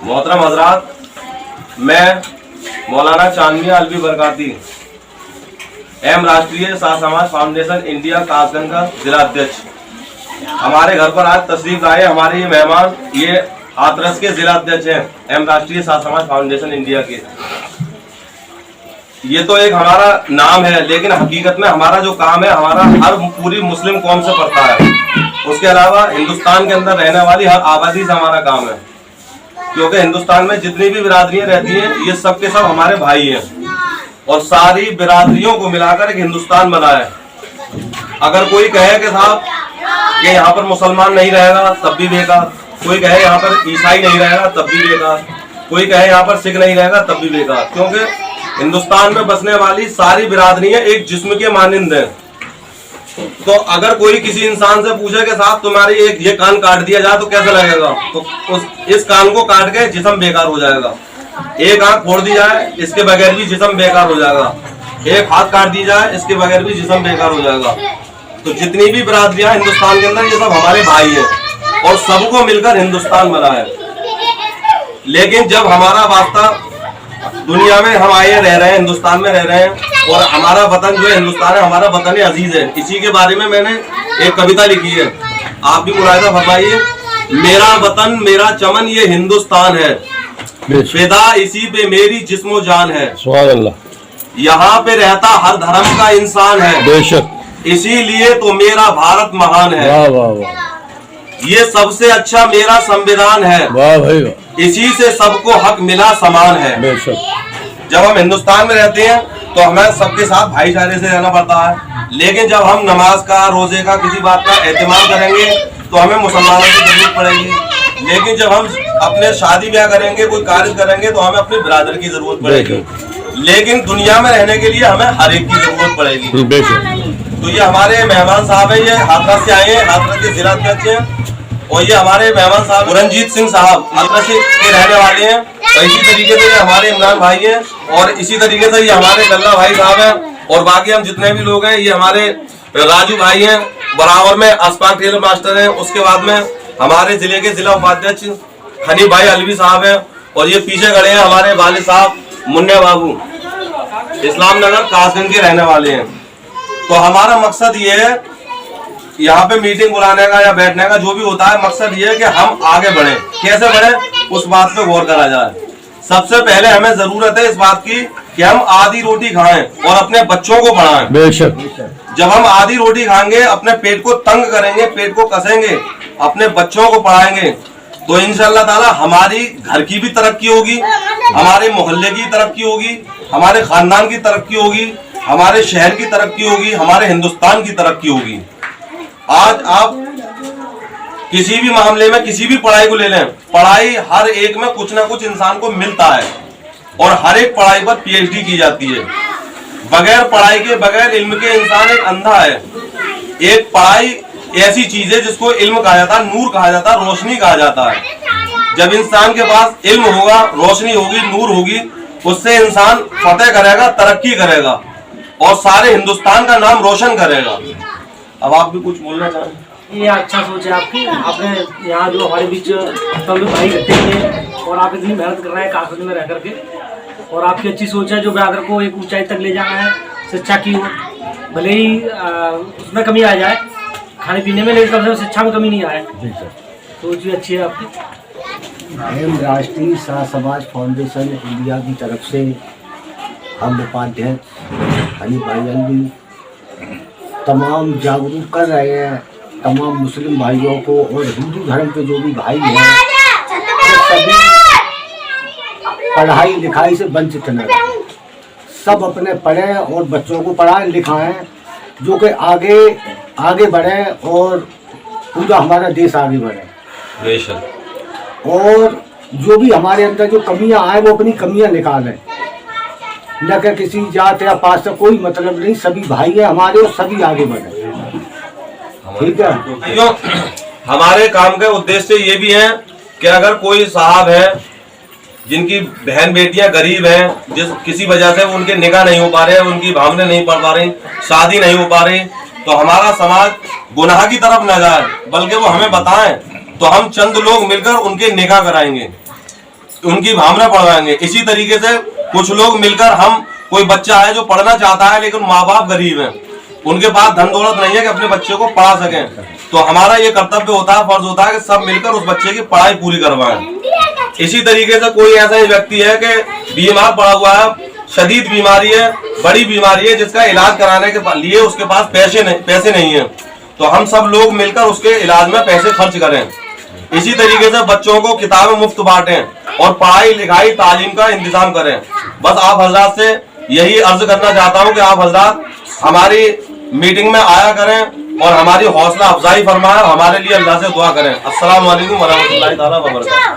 मोहतरम हजरात, मैं मौलाना चांदमिया अलवी बरकाती एम राष्ट्रीय साथ समाज फाउंडेशन इंडिया कासगंज का जिला अध्यक्ष। हमारे घर पर आज तशरीफ लाए हमारे ये मेहमान, ये हाथरस के जिला अध्यक्ष हैं एम राष्ट्रीय साथ समाज फाउंडेशन इंडिया के। ये तो एक हमारा नाम है, लेकिन हकीकत में हमारा जो काम है हमारा हर पूरी मुस्लिम कौम से पड़ता है। उसके अलावा हिंदुस्तान के अंदर रहने वाली हर आबादी से हमारा काम है, क्योंकि हिंदुस्तान में जितनी भी बिरादरियां रहती हैं ये सब के सब हमारे भाई हैं और सारी बिरादरियों को मिलाकर एक हिंदुस्तान बना है। अगर कोई कहे कि साहब कि यहाँ पर मुसलमान नहीं रहेगा तब भी बेकार, कोई कहे यहाँ पर ईसाई नहीं रहेगा तब भी बेकार, कोई कहे यहाँ पर सिख नहीं रहेगा तब भी बेकार, क्योंकि हिंदुस्तान में बसने वाली सारी बिरादरियां एक जिस्म के मानिंद हैं। तो अगर कोई किसी इंसान से पूछे कि साहब तुम्हारी एक ये कान काट दिया जाए तो कैसा लगेगा, तो इस कान को काट के जिस्म बेकार हो जाएगा। एक आंख फोड़ दी जाए इसके बगैर भी जिस्म बेकार हो जाएगा, एक हाथ काट दी जाए इसके बगैर भी जिस्म बेकार हो जाएगा। तो जितनी भी बिरादरियां हिंदुस्तान के अंदर ये सब हमारे भाई हैं और सबको मिलकर हिंदुस्तान बना है। लेकिन जब हमारा वास्ता दुनिया में हम आए रह रहे हैं, हिंदुस्तान में रह रहे हैं और हमारा वतन जो है हिंदुस्तान है, हमारा वतन अजीज है। इसी के बारे में मैंने एक कविता लिखी है, आप भी मुलाहिजा फरमाइए। मेरा वतन मेरा चमन ये हिंदुस्तान है, फिदा इसी पे मेरी जिस्मो जान है। सुभान अल्लाह। यहाँ पे रहता हर धर्म का इंसान है, बेशक, इसीलिए तो मेरा भारत महान है। वाह वाह वाह। ये सबसे अच्छा मेरा संविधान है, वाह भाई वाह। इसी से सबको हक मिला समान है। बेशक। जब हम हिंदुस्तान में रहते हैं तो हमें सबके साथ भाईचारे से रहना पड़ता है, लेकिन जब हम नमाज का, रोजे का, किसी बात का एहतमाम करेंगे तो हमें मुसलमानों की जरूरत पड़ेगी। लेकिन जब हम अपने शादी ब्याह करेंगे, कोई कार्य करेंगे तो हमें अपने ब्रादर की जरूरत पड़ेगी। लेकिन दुनिया में रहने के लिए हमें हर एक की जरूरत पड़ेगी। तो ये हमारे मेहमान साहब है, ये हाथरस से आए हैं, हाथरस के जिला अध्यक्ष हैं। और ये हमारे मेहमान साहब रंजीत सिंह साहब हाथरस के रहने वाले हैं। और इसी तरीके से ये हमारे इमरान भाई हैं और इसी तरीके से ये हमारे गल्ला भाई साहब हैं। और बाकी हम जितने भी लोग हैं, ये हमारे राजू भाई हैं, बराबर में अस्पाक टेलर मास्टर हैं। उसके बाद में हमारे जिले के जिला उपाध्यक्ष हनी भाई अलवी साहब हैं। और ये पीछे खड़े हैं हमारे वालिद साहब मुन्ना बाबू, इस्लाम नगर कासगंज के रहने वाले हैं। तो हमारा मकसद ये है, यहाँ पे मीटिंग बुलाने का या बैठने का जो भी होता है, मकसद ये है कि हम आगे बढ़े। कैसे बढ़े उस बात पे गौर करा जाए। सबसे पहले हमें जरूरत है इस बात की कि हम आधी रोटी खाएं और अपने बच्चों को पढ़ाएं। बेशक। जब हम आधी रोटी खाएंगे, अपने पेट को तंग करेंगे, पेट को कसेंगे, अपने बच्चों को पढ़ाएंगे, तो इंशाअल्लाह ताला हमारी घर की भी तरक्की होगी, हमारे मोहल्ले की तरक्की होगी, हमारे खानदान की तरक्की होगी, हमारे शहर की तरक्की होगी, हमारे हिंदुस्तान की तरक्की होगी। आज आप किसी भी मामले में किसी भी पढ़ाई को ले लें, पढ़ाई हर एक में कुछ ना कुछ इंसान को मिलता है और हर एक पढ़ाई पर पीएचडी की जाती है। बगैर पढ़ाई के, बगैर इल्म के इंसान एक अंधा है। एक पढ़ाई ऐसी चीज है जिसको इल्म कहा जाता है, नूर कहा जाता है, रोशनी कहा जाता है। जब इंसान के पास इल्म होगा, रोशनी होगी, नूर होगी, उससे इंसान फतेह करेगा, तरक्की करेगा और सारे हिंदुस्तान का नाम रोशन करेगा। अब आप भी कुछ बोलना चाहें? ये अच्छा सोच है आपकी। आपने यहाँ जो हमारे बीच सब लोग भाई इकट्ठे हैं और आप इतनी मेहनत कर रहे हैं कासगंज में रह करके, और आपकी अच्छी सोच है जो ब्रादर को एक ऊंचाई तक ले जाना है शिक्षा की ओर। भले ही उसमें कमी आ जाए खाने पीने में, लेकिन कम से कम शिक्षा में कमी नहीं आए। सोच भी अच्छी है आपकी। एम राष्ट्रीय साथ समाज फाउंडेशन इंडिया की तरफ से हम उपाध्यक्ष हनी भाई अलवी तमाम जागरूक कर रहे हैं तमाम मुस्लिम भाइयों को और हिंदू धर्म के जो भी भाई हैं, सभी पढ़ाई लिखाई से वंचित न रहें। सब अपने पढ़ें और बच्चों को पढ़ाएं लिखाएं, जो कि आगे आगे बढ़े और पूरा हमारा देश आगे बढ़े। और जो भी हमारे अंदर जो कमियां आए वो अपनी कमियां निकालें, न कि किसी जात या पात से कोई मतलब नहीं। सभी भाई हैं हमारे और सभी आगे बढ़े। ठीक है। हमारे काम के उद्देश्य ये भी है कि अगर कोई साहब है जिनकी बहन बेटियां गरीब हैं, जिस किसी वजह से उनके निकाह नहीं हो पा रहे, उनकी भावनें नहीं पढ़ पा रही, शादी नहीं हो पा रही, तो हमारा समाज गुनाह की तरफ न जाए, बल्कि वो हमें बताएं तो हम चंद लोग मिलकर उनके निकाह कराएंगे, उनकी भावना पढ़वाएंगे। इसी तरीके से कुछ लोग मिलकर हम, कोई बच्चा है जो पढ़ना चाहता है लेकिन माँ बाप गरीब हैं, उनके पास धन दौलत नहीं है कि अपने बच्चे को पढ़ा सकें, तो हमारा ये कर्तव्य होता है, फर्ज होता है कि सब मिलकर उस बच्चे की पढ़ाई पूरी करवाएं। इसी तरीके से कोई ऐसा ही व्यक्ति है कि बीमार पड़ा हुआ है, शदीद बीमारी है, बड़ी बीमारी है, जिसका इलाज कराने के लिए उसके पास पैसे नहीं है, तो हम सब लोग मिलकर उसके इलाज में पैसे खर्च करें। इसी तरीके से बच्चों को किताबें मुफ्त बांटें और पढ़ाई लिखाई तालीम का इंतजाम करें। बस आप हजरात से यही अर्ज करना चाहता हूँ कि आप हजरात हमारी मीटिंग में आया करें और हमारी हौसला अफजाई फरमाएं, हमारे लिए अल्लाह से दुआ करें। अस्सलाम वालेकुम वरहमतुल्लाहि ताला वबरकातुहू।